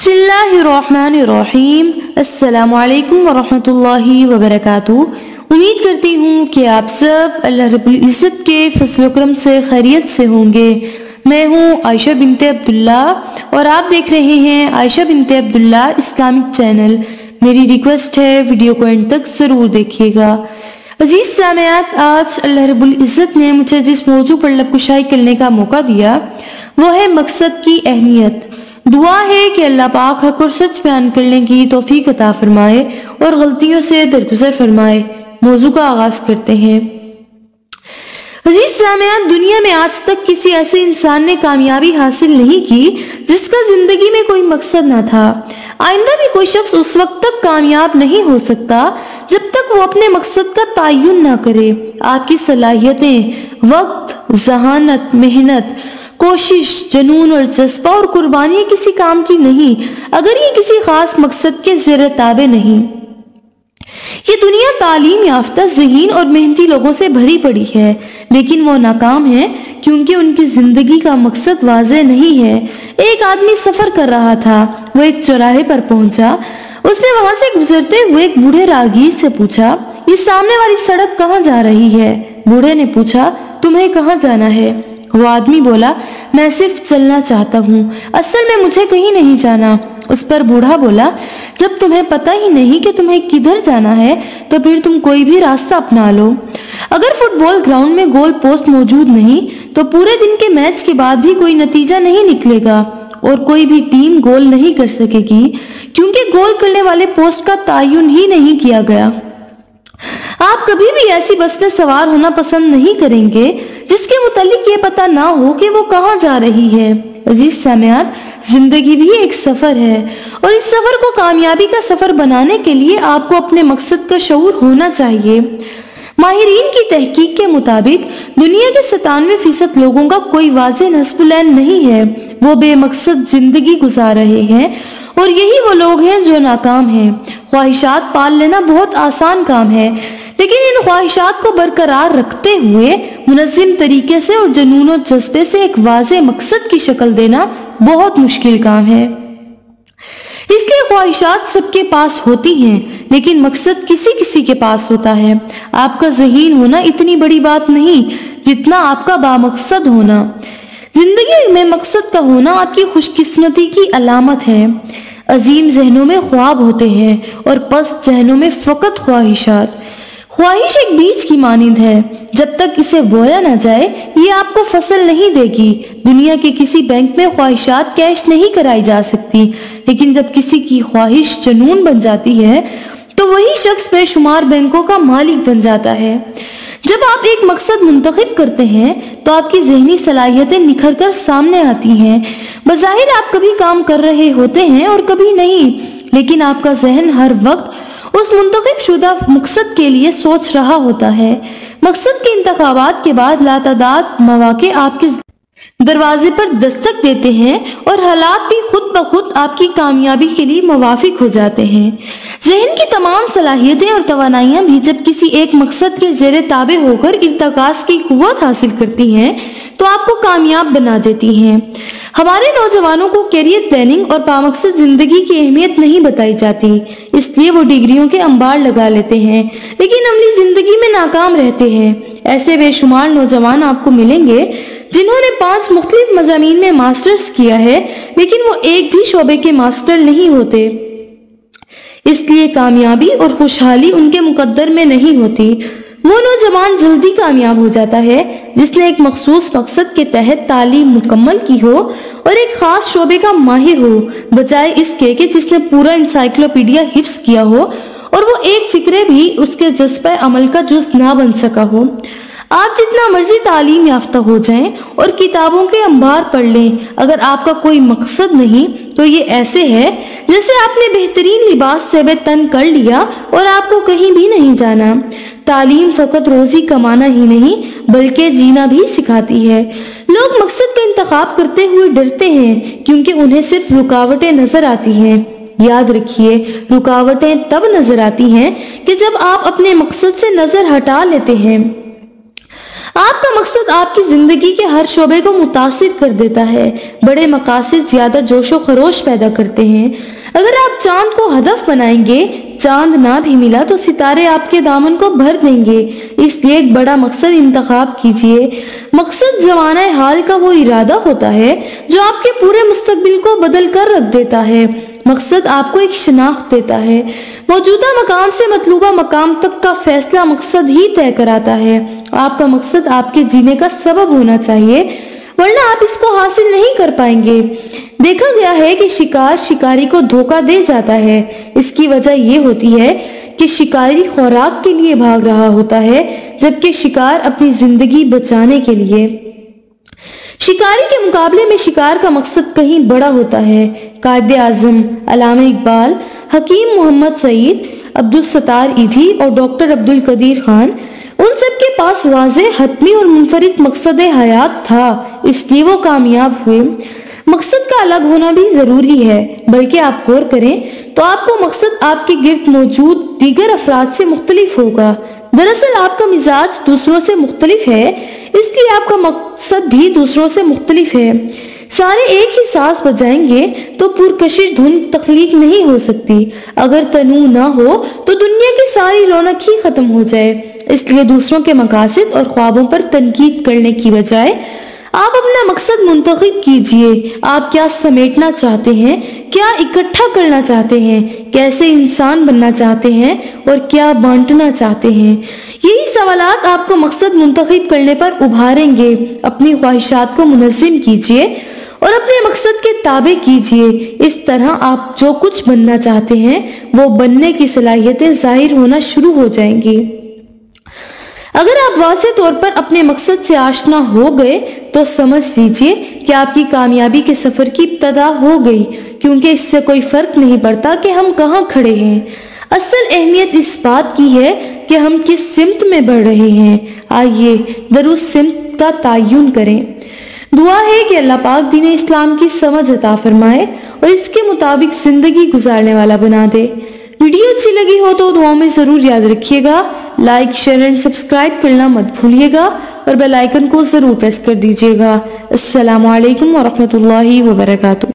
बिस्मिल्लाहिर्रहमानिर्रहीम। अस्सलामु अलैकुम वरहमतुल्लाहि वबरकातुहू। उम्मीद करती हूँ कि आप सब अल्लाह रब्बुल इज़्ज़त के फज़ल करम से खैरियत से होंगे। मैं हूँ आयशा बिनते अब्दुल्ला और आप देख रहे हैं आयशा बिनते अब्दुल्ला इस्लामिक चैनल। मेरी रिक्वेस्ट है वीडियो को एंड तक ज़रूर देखिएगा। अजीज सामयात, आज अल्लाह रब्बुल इज़्ज़त ने मुझे जिस मौजू पर लबकुशाई करने का मौका दिया वो है मकसद की अहमियत। दुआ है कि अल्लाह पाक हक और सच बयान करने की तौफीक अता फरमाए और गलतियों से दरगुजर फरमाए। मौजू का आगाज करते हैं। अजीज सामयान, दुनिया में आज तक किसी ऐसे इंसान ने कामयाबी हासिल नहीं की जिसका जिंदगी में कोई मकसद ना था। आइंदा भी कोई शख्स उस वक्त तक कामयाब नहीं हो सकता जब तक वो अपने मकसद का तायुन ना करे। आपकी सलाहियतें, वक्त, जहानत, मेहनत, कोशिश, जुनून और जज्बा और कुर्बानी किसी काम की नहीं अगर ये किसी खास मकसद के ज़ेरे ताबे नहीं। ये दुनिया तालीम याफ्ता, ज़हीन और मेहनती लोगों से भरी पड़ी है, लेकिन वो नाकाम है क्योंकि उनकी जिंदगी का मकसद वाज़ेह नहीं है। एक आदमी सफर कर रहा था। वो एक चौराहे पर पहुंचा। उसने वहां से गुजरते हुए एक बूढ़े राहगीर से पूछा, ये सामने वाली सड़क कहाँ जा रही है? बूढ़े ने पूछा, तुम्हें कहाँ जाना है? वो आदमी बोला, मैं सिर्फ चलना चाहता हूँ, असल में मुझे कहीं नहीं जाना। उस पर बूढ़ा बोला, जब तुम्हें पता ही नहीं कि तुम्हें किधर जाना है तो फिर तुम कोई भी रास्ता अपना लो। अगर फुटबॉल ग्राउंड में गोल पोस्ट मौजूद नहीं तो पूरे दिन के मैच के बाद भी कोई नतीजा नहीं निकलेगा और कोई भी टीम गोल नहीं कर सकेगी क्योंकि गोल करने वाले पोस्ट का तायुन ही नहीं किया गया। आप कभी भी ऐसी बस में सवार होना पसंद नहीं करेंगे जिसके मुतालिक ये पता ना हो कि वो कहाँ जा रही है। अजीज सामयात, जिंदगी भी एक सफर है और इस सफर को कामयाबी का सफर बनाने के लिए आपको अपने मकसद का शऊर होना चाहिए। माहिरीन की तहकीक के मुताबिक दुनिया के 97% लोगों का कोई वाज़ेह नस्बुलैन नहीं है। वो बेमकसद जिंदगी गुजार रहे हैं और यही वो लोग हैं जो नाकाम हैं। ख्वाहिशात पाल लेना बहुत आसान काम है, लेकिन इन ख्वाहिशात को बरकरार रखते हुए मुनज़्ज़िम तरीके से और जुनून और जज्बे से एक वाज़ेह मकसद की शक्ल देना बहुत मुश्किल काम है। इसलिए ख्वाहिशात सबके पास होती हैं, लेकिन मकसद किसी किसी के पास होता है। आपका ज़हीन होना इतनी बड़ी बात नहीं जितना आपका बामकसद होना। जिंदगी में मकसद का होना आपकी खुशकिस्मती की अलामत है। अजीम जहनों में ख्वाब होते हैं और पस्त जहनों में फकत ख्वाहिशात। ख्वाहिश एक बीज की मानिंद है, जब तक इसे बोया ना जाए ये आपको फसल नहीं देगी। दुनिया के किसी बैंक में ख्वाहिशात कैश नहीं कराई जा सकती, लेकिन जब किसी की ख्वाहिश जुनून बन जाती है तो वही शख्स बेशुमार बैंकों का मालिक बन जाता है। जब आप एक मकसद मुंतखब करते हैं तो आपकी ज़हनी सलाहियतें निखर कर सामने आती हैं। बज़ाहिर आप कभी काम कर रहे होते हैं और कभी नहीं, लेकिन आपका जहन हर वक्त उस मुंतखब शुदा मकसद के लिए सोच रहा होता है। मकसद के इंतखाबात के बाद लातादाद मौके आपके दरवाजे पर दस्तक देते हैं और हालात भी खुद ब खुद आपकी कामयाबी के लिए मुवाफिक हो जाते हैं। ज़हन की तमाम सलाहियतें और तवानाइयां भी जब किसी एक मकसद के ज़ेरे ताबे होकर इर्तिकास की कुव्वत हासिल करती हैं तो आपको कामयाब बना देती हैं। हमारे नौजवानों को कैरियर प्लानिंग और बामकसद जिंदगी की अहमियत नहीं बताई जाती, इसलिए वो डिग्रियों के अंबार लगा लेते हैं लेकिन अमली जिंदगी में नाकाम रहते हैं। ऐसे बेशुमार नौजवान आपको मिलेंगे जिन्होंने 5 मुख्तलिफ मज़ामीन में मास्टर्स किया है, लेकिन वो एक भी शोबे के मास्टर नहीं होते। इसलिए कामयाबी और खुशहाली उनके मुकद्दर में नहीं होती। वो नौजवान जल्दी कामयाब हो जाता है जिसने एक मखसूस मकसद के तहत तालीम मुकम्मल की हो और एक खास शोबे का माहिर हो, बजाय इसके कि जिसने पूरा इंसाइक्लोपीडिया हिफ्स किया हो और वो एक फिक्रे भी उसके जज्बे अमल का जुज़ ना बन सका हो। आप जितना मर्जी तालीम याफ्ता हो जाएं और किताबों के अंबार पढ़ लें, अगर आपका कोई मकसद नहीं तो ये ऐसे है जैसे आपने बेहतरीन लिबास से तन कर लिया और आपको कहीं भी नहीं जाना। तालीम फकत रोजी कमाना ही नहीं बल्कि जीना भी सिखाती है। लोग मकसद का इंतखाब करते हुए डरते हैं क्योंकि उन्हें सिर्फ रुकावटें नजर आती हैं। याद रखिए, रुकावटें तब नजर आती हैं कि जब आप अपने मकसद से नजर हटा लेते हैं। آپ کا مقصد آپ کی زندگی کے ہر شعبے کو متاثر کر دیتا ہے۔ بڑے مقاصد زیادہ جوش و خروش پیدا کرتے ہیں۔ اگر آپ چاند کو ہدف بنائیں گے، چاند نہ بھی ملا تو ستارے آپ کے دامن کو بھر دیں گے۔ اس لیے ایک بڑا مقصد انتخاب کیجئے۔ مقصد زمانہ حال کا وہ ارادہ ہوتا ہے جو آپ کے پورے مستقبل کو بدل کر رکھ دیتا ہے۔ مقصد آپ کو ایک شناخت دیتا ہے۔ موجودہ مقام سے مطلوبہ مقام تک کا فیصلہ مقصد ہی طے کراتا ہے۔ آپ کا مقصد آپ کے جینے کا سبب ہونا چاہیے، ورنہ آپ اس کو حاصل نہیں کر پائیں گے۔ دیکھا گیا ہے کہ شکار شکاری کو دھوکہ دے جاتا ہے۔ اس کی وجہ یہ ہوتی ہے کہ شکاری خوراک کے لیے بھاگ رہا ہوتا ہے، جبکہ شکار اپنی زندگی بچانے کے لیے۔ شکاری کے مقابلے میں شکار کا مقصد کہیں بڑا ہوتا ہے۔ قائد اعظم علامہ اقبال، حکیم محمد سعید، عبدالستار ایدھی اور ڈاکٹر عبدالقدیر خان، ان سب کے پاس واضح، حتمی اور منفرد مقصد حیات تھا، اس لیے وہ کامیاب ہوئے۔ مقصد کا الگ ہونا بھی ضروری ہے، بلکہ آپ غور کریں تو آپ کو مقصد آپ کے گرد موجود دیگر افراد سے مختلف ہوگا۔ دراصل آپ کا مزاج دوسروں سے مختلف ہے، اس لیے آپ کا مقصد بھی دوسروں سے مختلف ہے۔ سارے ایک ہی ساز بجائیں گے تو پرکشش دھن تخلیق نہیں ہو سکتی۔ اگر تنوع نہ ہو تو دنیا کی ساری رونق ہی ختم ہو جائے۔ اس لیے دوسروں کے مقاصد اور خوابوں پر تنقید کرنے کی بجائے آپ اپنا مقصد منتخب کیجئے۔ آپ کیا سمیٹنا چاہتے ہیں، کیا اکٹھا کرنا چاہتے ہیں، کیسے انسان بننا چاہتے ہیں اور کیا بانٹنا چاہتے ہیں۔ یہی سوالات آپ کو مقصد منتخب کرنے پر ابھاریں گے۔ اپنی خواہشات کو منظم کیجئے اور اپنے مقصد کے تابع کیجئے۔ اس طرح آپ جو کچھ بننا چاہتے ہیں وہ بننے کی صلاحیتیں ظاہر ہونا شروع ہو جائیں گی۔ اگر آپ واضح طور پر اپنے مقصد سے آشنا ہو گئے تو سمجھ لیجئے کہ آپ کی کامیابی کے سفر کی ابتدا ہو گئی، کیونکہ اس سے کوئی فرق نہیں پڑتا کہ ہم کہاں کھڑے ہیں۔ اصل اہمیت اس بات کی ہے کہ ہم کس سمت میں بڑھ رہے ہیں۔ آئیے درست سمت کا تعین کریں۔ دعا ہے کہ اللہ پاک دین اسلام کی سمجھ عطا فرمائے اور اس کے مطابق زندگی گزارنے والا بنا دے۔ ویڈیو اچھی لگی ہو تو دعاؤں میں ضرور یاد رکھیے گا۔ لائک، شیئر اینڈ سبسکرائب کرنا مت بھولیے گا اور بیل آئیکن کو ضرور پریس کر دیجیے گا۔ السلام علیکم ورحمۃ اللہ وبرکاتہ۔